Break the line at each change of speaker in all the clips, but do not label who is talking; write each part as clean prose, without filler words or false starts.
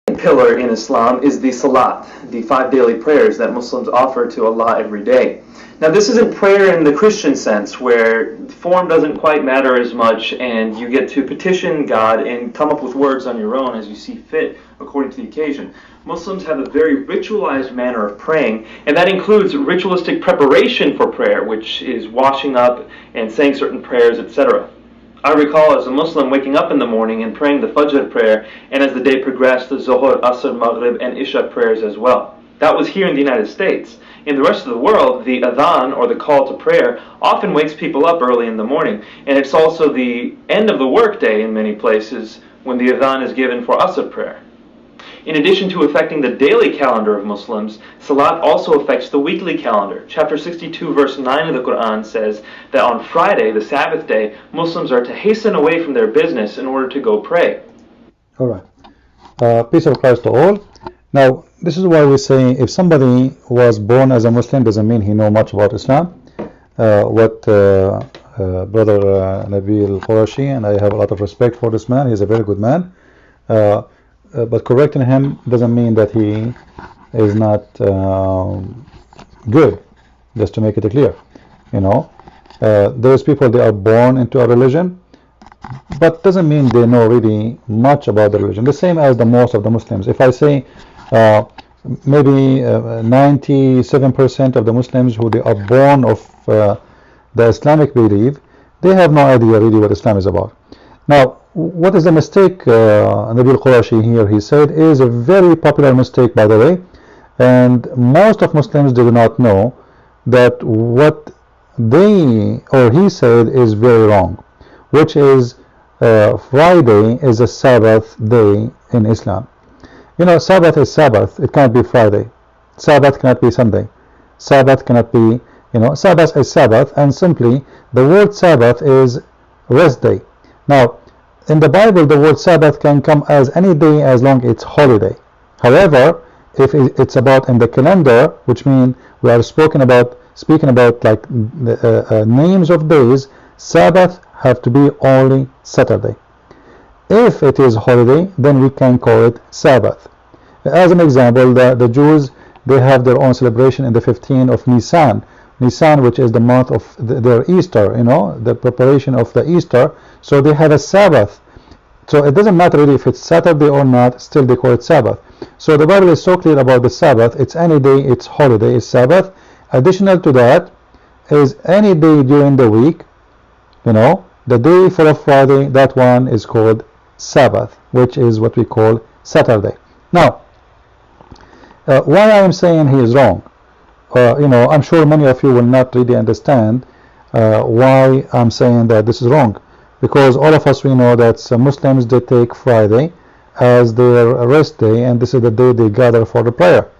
pillar in Islam is the Salat, the 5 daily prayers that Muslims offer to Allah every day. Now, this isn't prayer in the Christian sense, where form doesn't quite matter as much and you get to petition God and come up with words on your own as you see fit according to the occasion. Muslims have a very ritualized manner of praying, and that includes ritualistic preparation for prayer, which is washing up and saying certain prayers, etc. I recall as a Muslim waking up in the morning and praying the Fajr prayer, and as the day progressed, the Zuhr, Asr, Maghrib, and Isha prayers as well. That was here in the United States. In the rest of the world, the adhan, or the call to prayer, often wakes people up early in the morning, and it's also the end of the workday in many places when the adhan is given for Asr prayer. In addition to affecting the daily calendar of Muslims, Salat also affects the weekly calendar. Chapter 62 verse 9 of the Quran says that on Friday, the Sabbath day, Muslims are to hasten away from their business in order to go pray.
Alright. Peace of Christ to all. Now, this is why we say if somebody was born as a Muslim doesn't mean he knows much about Islam. Brother Nabeel Qureshi, and I have a lot of respect for this man, he's a very good man. But correcting him doesn't mean that he is not good, just to make it clear. You know, there's people, they are born into a religion, but doesn't mean they know really much about the religion. The same as the most of the Muslims. If I say maybe 97% of the Muslims who they are born of the Islamic belief, they have no idea really what Islam is about. Now, what is the mistake Nabeel Qureshi here, he said, is a very popular mistake, by the way, and most of Muslims do not know that what they or he said is very wrong, which is Friday is a Sabbath day in Islam. You know, Sabbath is Sabbath, it cannot be Friday. Sabbath cannot be Sunday. Sabbath cannot be, you know, Sabbath is Sabbath, and simply the word Sabbath is rest day. Now, in the Bible, the word Sabbath can come as any day as long as it's holiday. However, if it's about in the calendar, which means we are speaking about like the names of days, Sabbath have to be only Saturday. If it is holiday, then we can call it Sabbath. As an example, the Jews, they have their own celebration in the 15th of Nisan, which is the month of their Easter, you know, the preparation of the Easter. So they have a Sabbath. So it doesn't matter really if it's Saturday or not, still they call it Sabbath. So the Bible is so clear about the Sabbath. It's any day, it's holiday, it's Sabbath. Additional to that is any day during the week, you know, the day for a Friday, that one is called Sabbath, which is what we call Saturday. Now, why I am saying he is wrong, you know, I'm sure many of you will not really understand why I'm saying that this is wrong, because all of us, we know that Muslims, they take Friday as their rest day, and this is the day they gather for the prayer.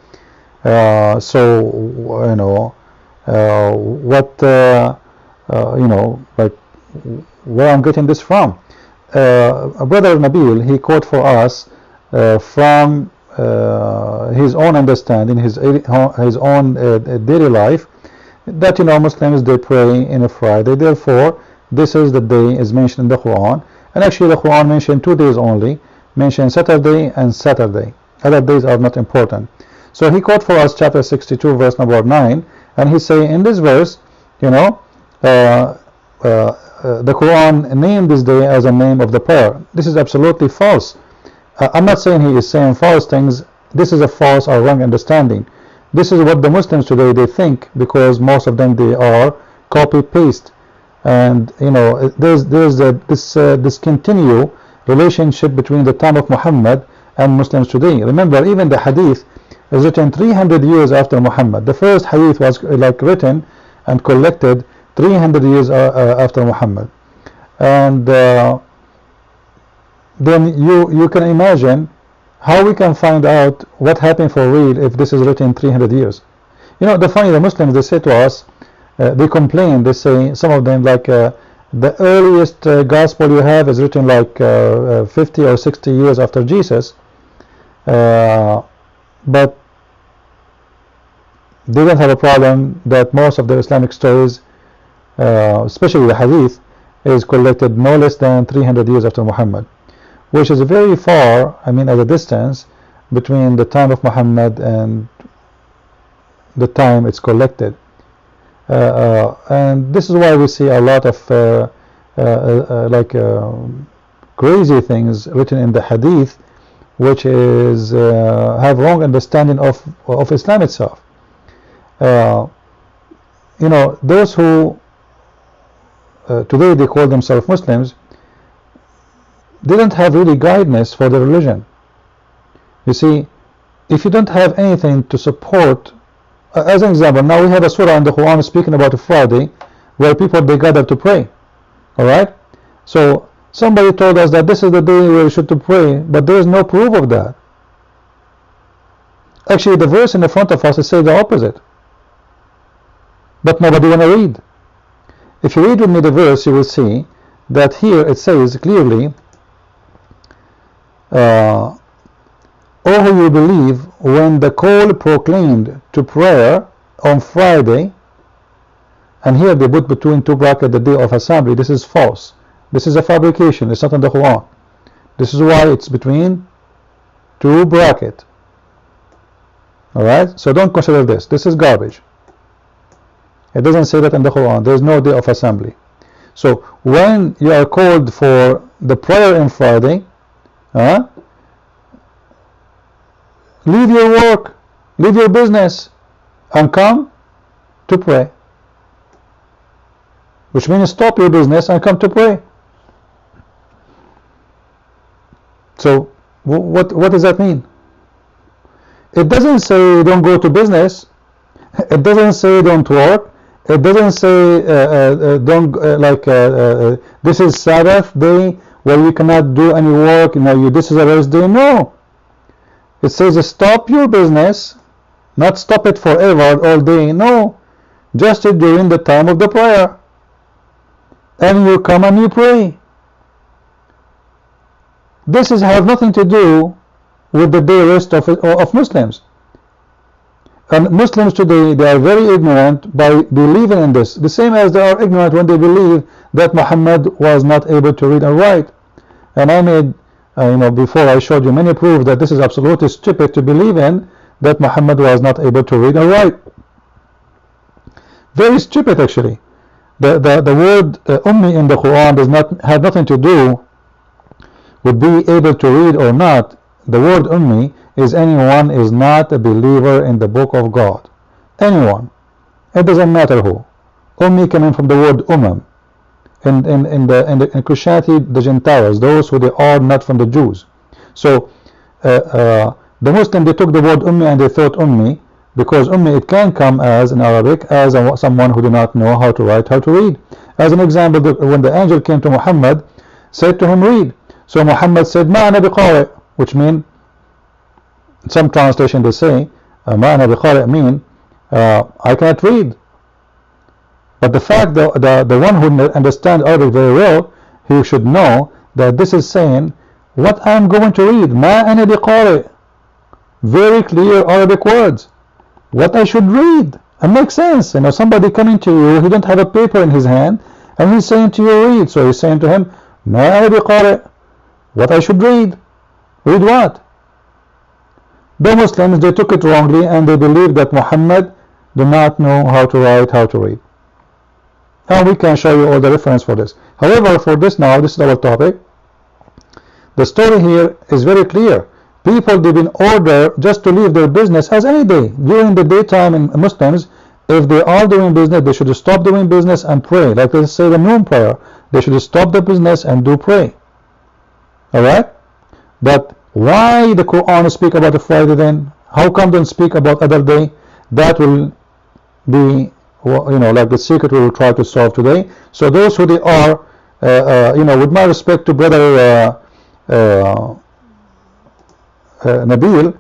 So you know, you know, like where I'm getting this from. Brother Nabeel, he quote for us from his own understanding, his own daily life, that, you know, Muslims, they pray in a Friday, therefore this is the day is mentioned in the Quran. And actually the Quran mentioned 2 days only, mentioned Saturday and Saturday. Other days are not important. So he quote for us chapter 62 verse number 9, and he say in this verse, you know, the Quran named this day as a name of the prayer. This is absolutely false. I'm not saying he is saying false things. This is a false or wrong understanding. This is what the Muslims today, they think, because most of them, they are copy paste, and you know, there's this continual relationship between the time of Muhammad and Muslims today. Remember, even the hadith is written 300 years after Muhammad. The first hadith was like written and collected 300 years after Muhammad, and then you can imagine how we can find out what happened for real if this is written 300 years. You know, the funny, the Muslims, they say to us, they complain, they say, some of them, like the earliest gospel you have is written like 50 or 60 years after Jesus, but they don't have a problem that most of the Islamic stories, especially the hadith, is collected no less than 300 years after Muhammad, which is very far, I mean, at a distance, between the time of Muhammad and the time it's collected. And this is why we see a lot of crazy things written in the hadith, which is have wrong understanding of Islam itself. You know, those who today they call themselves Muslims didn't have really guidance for the religion. You see, if you don't have anything to support, as an example, now we have a surah in the Quran speaking about a Friday where people they gather to pray. Alright? So somebody told us that this is the day where we should to pray, but there is no proof of that. Actually, the verse in the front of us is saying the opposite. But nobody want to read. If you read with me the verse, you will see that here it says clearly, "O who you believe, when the call proclaimed to prayer on Friday," and here they put between two brackets the day of assembly. This is false. This is a fabrication. It's not in the Quran. This is why it's between two brackets. Alright? So don't consider this. This is garbage. It doesn't say that in the Quran. There is no day of assembly. So when you are called for the prayer on Friday, leave your work, leave your business, and come to pray. Which means stop your business and come to pray. So what does that mean? It doesn't say don't go to business. It doesn't say don't work. It doesn't say this is Sabbath day where you cannot do any work. You know, this is a rest day. No. It says stop your business, not stop it forever all day. No, just during the time of the prayer, and you come and you pray. This has nothing to do with the day rest of Muslims. And Muslims today, they are very ignorant by believing in this, the same as they are ignorant when they believe that Muhammad was not able to read and write. And I made, before I showed you many proof that this is absolutely stupid to believe in, that Muhammad was not able to read and write. Very stupid, actually. The word ummi in the Quran does not have nothing to do with being able to read or not. The word ummi is anyone is not a believer in the book of God. Anyone. It doesn't matter who. Ummi coming from the word in Christianity, the Gentiles, those who they are not from the Jews. So the Muslim, they took the word ummi and they thought ummi, because ummi it can come as in Arabic as someone who do not know how to write, how to read. As an example, when the angel came to Muhammad, said to him, read. So Muhammad said, ma ana biqari, which mean, some translation they say, ma ana biqari mean, I cannot read. But the fact that the one who understands Arabic very well, he should know that this is saying what I am going to read. Ma ana biqari. Very clear Arabic words. What I should read. It makes sense. Somebody coming to you, he don't have a paper in his hand, and he's saying to you, read. So he's saying to him, ma ana biqari. What I should read. Read what? The Muslims, they took it wrongly, and they believe that Muhammad do not know how to write, how to read. And we can show you all the reference for this. However, for this now, this is our topic. The story here is very clear. People, they've been ordered just to leave their business as any day. During the daytime in Muslims, if they are doing business, they should stop doing business and pray. Like let's say the noon prayer. They should stop the business and do pray. Alright? But why the Quran speak about the Friday then? How come don't speak about other day? That will be, like the secret we will try to solve today. So those who they are, with my respect to brother Nabeel,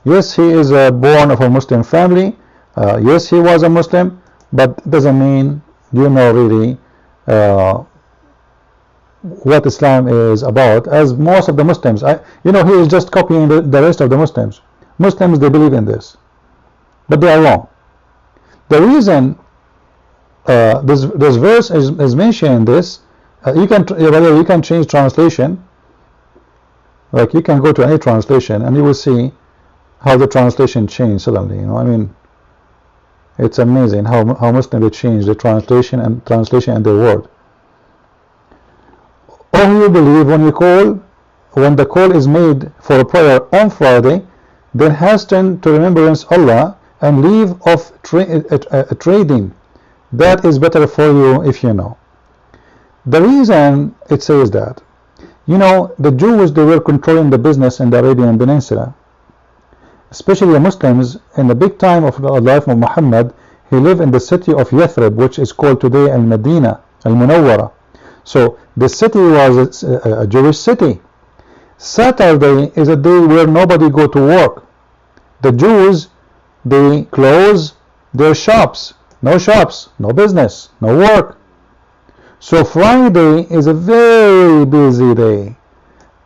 yes, he is born of a Muslim family. Yes, he was a Muslim, but it doesn't mean really what Islam is about. As most of the Muslims, he is just copying the rest of the Muslims. Muslims, they believe in this, but they are wrong. The reason this verse is mentioning this, you can change translation. Like you can go to any translation and you will see how the translation changed suddenly. You know, I mean, it's amazing how Muslim they change the translation and the word. Or you believe when the call is made for a prayer on Friday, then hasten to remembrance Allah and leave off trading. That is better for you if you know. The reason it says that, you know, the Jews, they were controlling the business in the Arabian Peninsula, especially the Muslims. In the big time of the life of Muhammad, he lived in the city of Yathrib, which is called today Al-Madinah, Al-Munawwara. So the city was a Jewish city. Saturday is a day where nobody go to work. The Jews, they close their shops. No shops, no business, no work. So Friday is a very busy day.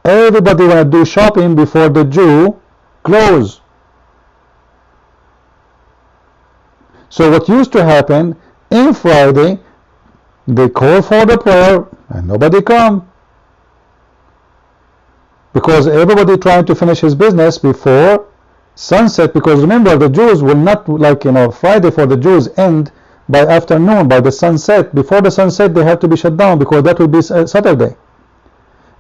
Everybody want to do shopping before the Jew close. So what used to happen in Friday, they call for the prayer and nobody come, because everybody trying to finish his business before sunset. Because remember, the Jews will not, like, you know, Friday for the Jews end by afternoon, by the sunset. Before the sunset they have to be shut down, because that will be Saturday.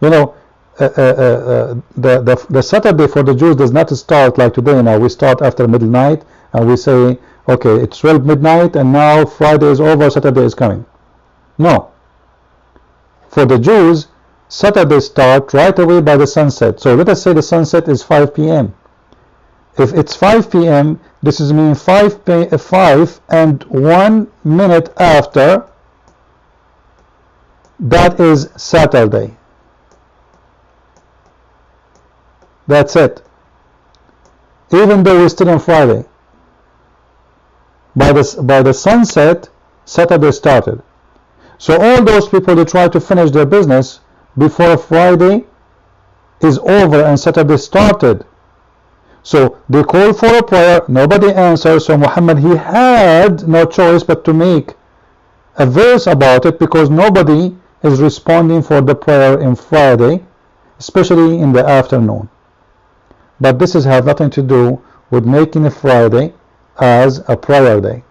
You know, the Saturday for the Jews does not start like today. Now we start after midnight and we say, okay, it's 12 midnight and now Friday is over, Saturday is coming. No. For the Jews, Saturday start right away by the sunset. So let us say the sunset is 5 p.m. If it's 5 p.m., this is mean 5 and 1 minute after, that is Saturday. That's it. Even though we're still on Friday, by the sunset, Saturday started. So all those people, they try to finish their business before Friday is over and Saturday started. So they call for a prayer, nobody answers. So Muhammad, he had no choice but to make a verse about it, because nobody is responding for the prayer in Friday, especially in the afternoon. But this has nothing to do with making a Friday as a prayer day.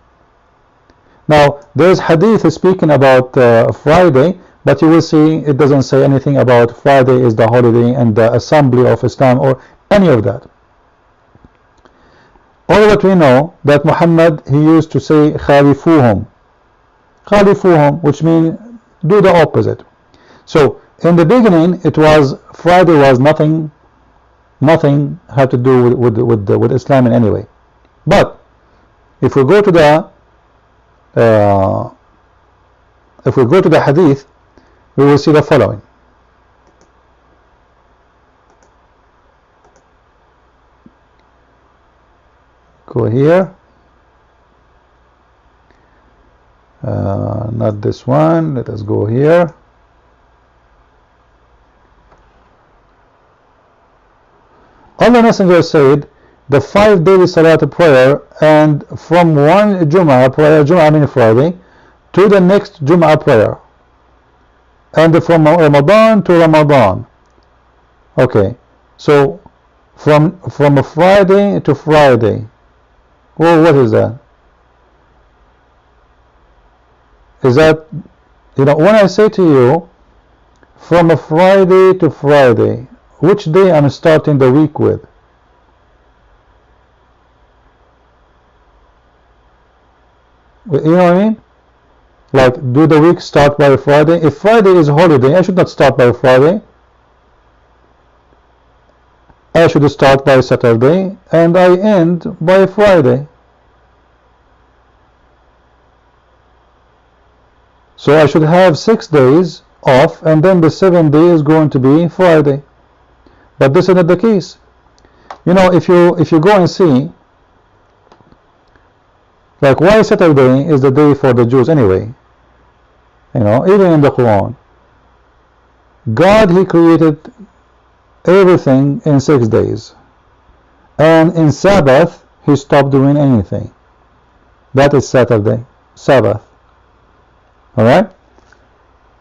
Now there's hadith speaking about Friday, but you will see it doesn't say anything about Friday is the holiday and the assembly of Islam or any of that. All that we know that Muhammad, he used to say khalifuhum, which means do the opposite. So in the beginning, it was Friday was nothing had to do with Islam in any way. But if we go to the hadith, we will see the following. Go here. Not this one. Let us go here. Allah Messenger said, the 5 daily Salat prayer, and from one Jum'ah prayer, Jum'ah meaning Friday, to the next Jum'ah prayer, and from Ramadan to Ramadan. Okay, so from a Friday to Friday. Well, what is that? Is that, you know, when I say to you, from a Friday to Friday, which day I'm starting the week with? You know what I mean? Like, do the week start by Friday? If Friday is holiday, I should not start by Friday. I should start by Saturday and I end by Friday. So I should have 6 days off, and then the 7th day is going to be Friday. But this is not the case. You know, if you go and see, like, why Saturday is the day for the Jews anyway? You know, even in the Quran, God, he created everything in 6 days, and in Sabbath he stopped doing anything. That is Saturday, Sabbath. Alright?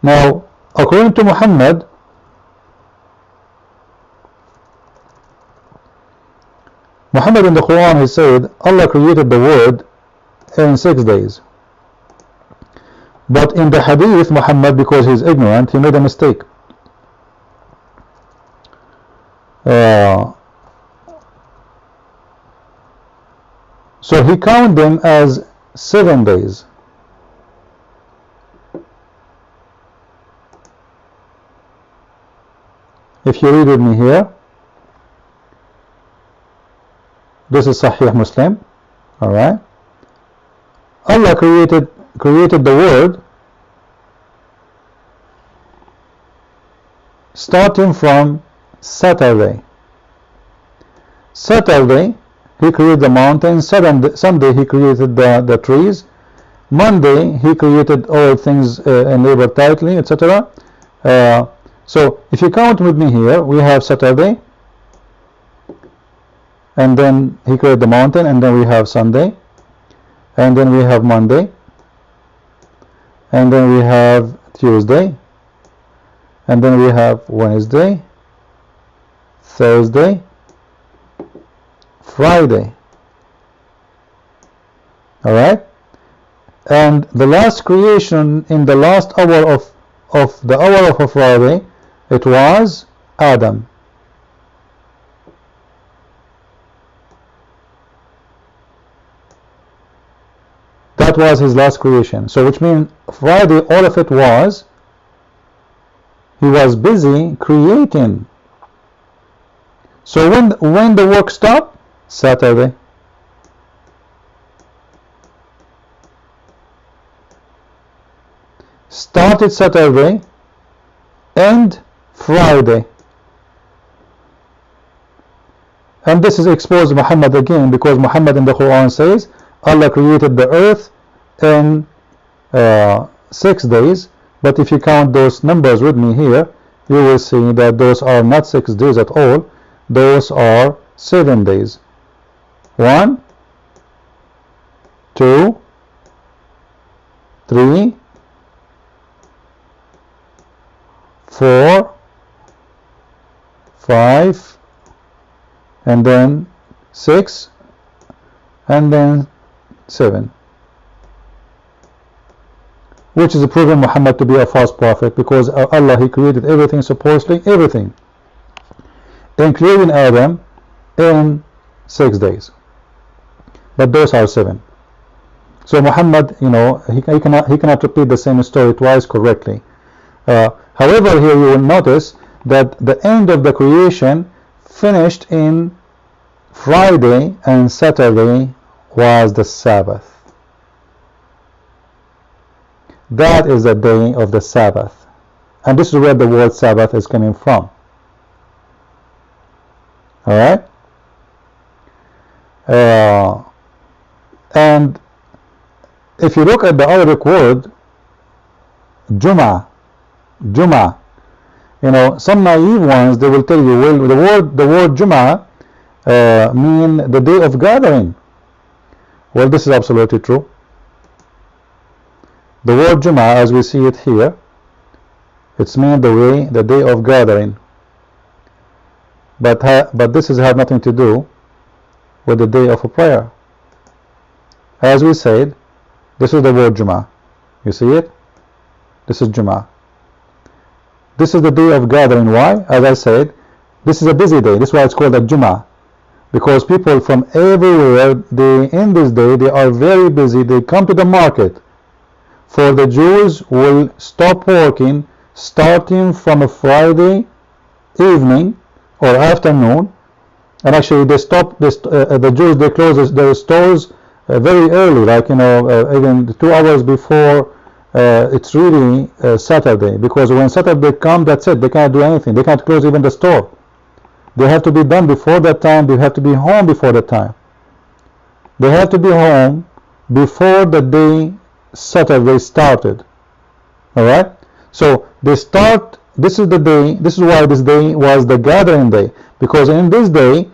Now, according to Muhammad, Muhammad in the Quran, he said Allah created the world in 6 days. But in the hadith, Muhammad, because he's ignorant, he made a mistake. So he counted them as 7 days. If you read with me here, this is Sahih Muslim. Alright. Allah created the world starting from Saturday. Saturday, he created the mountains. Sunday, he created the trees. Monday, he created all things in labor tightly, etc. So, if you count with me here, we have Saturday, and then he created the mountain, and then we have Sunday, and then we have Monday, and then we have Tuesday, and then we have Wednesday, Thursday, Friday. Alright? And the last creation in the last hour of the hour of a Friday, it was Adam. That was his last creation. So which means Friday, all of it was, he was busy creating. So when the work stopped? Saturday. Started Saturday, end Friday. And this is exposed Muhammad again, because Muhammad in the Quran says Allah created the earth in 6 days. But if you count those numbers with me here, you will see that those are not 6 days at all. Those are 7 days. 1, 2, 3, 4, 5, and then 6, and then 7, which is proving Muhammad to be a false prophet, because Allah, he created everything, supposedly everything, including Adam, in 6 days. But those are 7. So Muhammad, you know, he cannot repeat the same story twice correctly. However, here you will notice that the end of the creation finished in Friday, and Saturday was the Sabbath. That is the day of the Sabbath. And this is where the word Sabbath is coming from. Alright? And if you look at the Arabic word Jum'ah, you know, some naive ones, they will tell you, well, the word Jum'ah mean the day of gathering. Well, this is absolutely true. The word Jum'ah, as we see it here, it's mean the day of gathering. But this has nothing to do with the day of a prayer. As we said, this is the word Jum'ah. You see it? This is Jum'ah. This is the day of gathering. Why? As I said, this is a busy day. This is why it's called a Jum'ah. Because people from everywhere, in this day, they are very busy. They come to the market. For the Jews will stop working starting from a Friday evening or afternoon. And actually they stop, the Jews, they close their stores very early, like, you know, even 2 hours before it's really Saturday. Because when Saturday comes, that's it. They can't do anything. They can't close even the store. They have to be done before that time. They have to be home before that time. They have to be home before the day Saturday started. Alright? So they start, this is the day, this is why this day was the gathering day. Because in this day,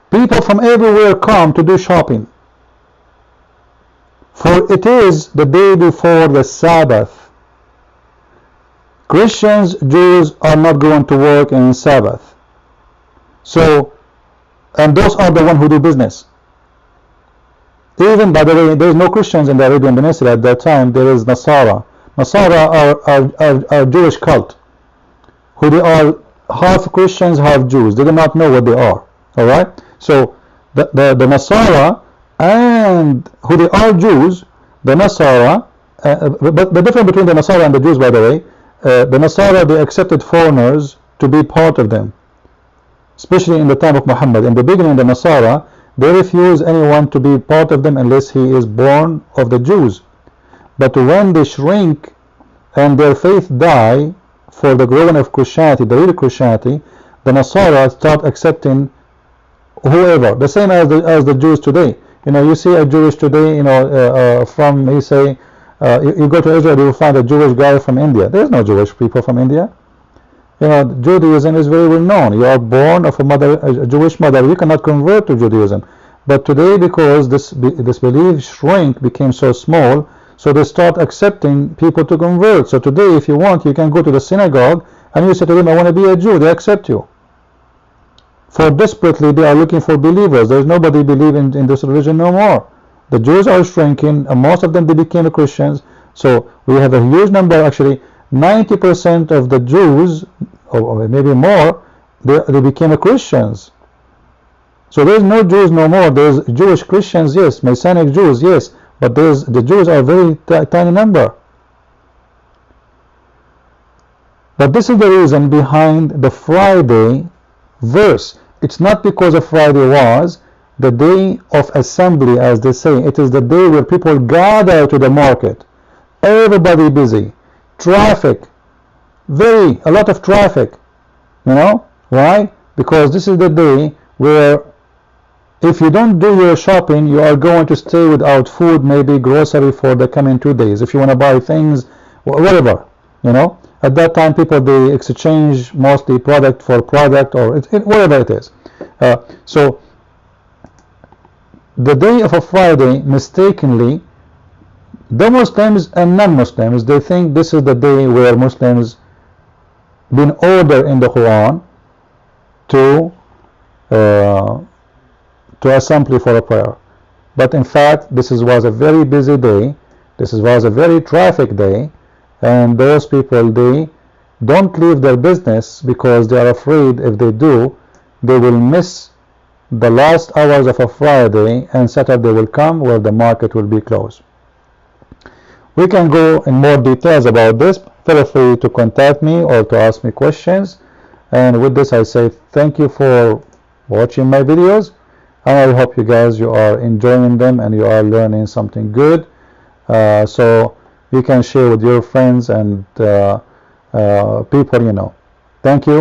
people from everywhere come to do shopping. For it is the day before the Sabbath. Christians, Jews are not going to work in Sabbath. So And those are the ones who do business. Even, by the way, there is no Christians in the Arabian Peninsula at that time. There is Nasara. Nasara are Jewish cult, who they are half Christians, half Jews. They do not know what they are. All right. So the Nasara, and who they are Jews, the Nasara. But the difference between the Nasara and the Jews, by the way, the Nasara, they accepted foreigners to be part of them, especially in the time of Muhammad. In the beginning, the Nasara, they refuse anyone to be part of them unless he is born of the Jews. But when they shrink and their faith die for the growing of Christianity, the real Christianity, the Nasara start accepting whoever, the same as the Jews today. You know, you see a Jewish today, you know, from, you say, you go to Israel, you will find a Jewish guy from India. There is no Jewish people from India. You know, Judaism is very well known. You are born of a Jewish mother. You cannot convert to Judaism. But today, because this belief shrink, became so small, so they start accepting people to convert. So today, if you want, you can go to the synagogue and you say to them, I want to be a Jew. They accept you. For desperately, they are looking for believers. There is nobody believing in this religion no more. The Jews are shrinking, and most of them, they became Christians. So we have a huge number, actually, 90% of the Jews, or maybe more, they became Christians. So there's no Jews no more. There's Jewish Christians, yes, Messianic Jews, yes, but the Jews are a very tiny number. But this is the reason behind the Friday verse. It's not because of Friday was the day of assembly, as they say. It is the day where people gather to the market. Everybody busy. Traffic. A lot of traffic. You know? Why? Because this is the day where if you don't do your shopping, you are going to stay without food, maybe grocery for the coming 2 days. If you want to buy things, whatever, you know. At that time, people, they exchange mostly product for product, or whatever it is. So the day of a Friday, mistakenly, the Muslims and non-Muslims, they think this is the day where Muslims been ordered in the Quran to assembly for a prayer. But in fact, this was a very busy day. This was a very traffic day, and those people, they don't leave their business because they are afraid if they do, they will miss the last hours of a Friday, and Saturday will come where the market will be closed. We can go in more details about this. Feel free to contact me or to ask me questions. And with this, I say thank you for watching my videos, and I hope you guys, you are enjoying them and you are learning something good, so you can share with your friends and people you know. Thank you.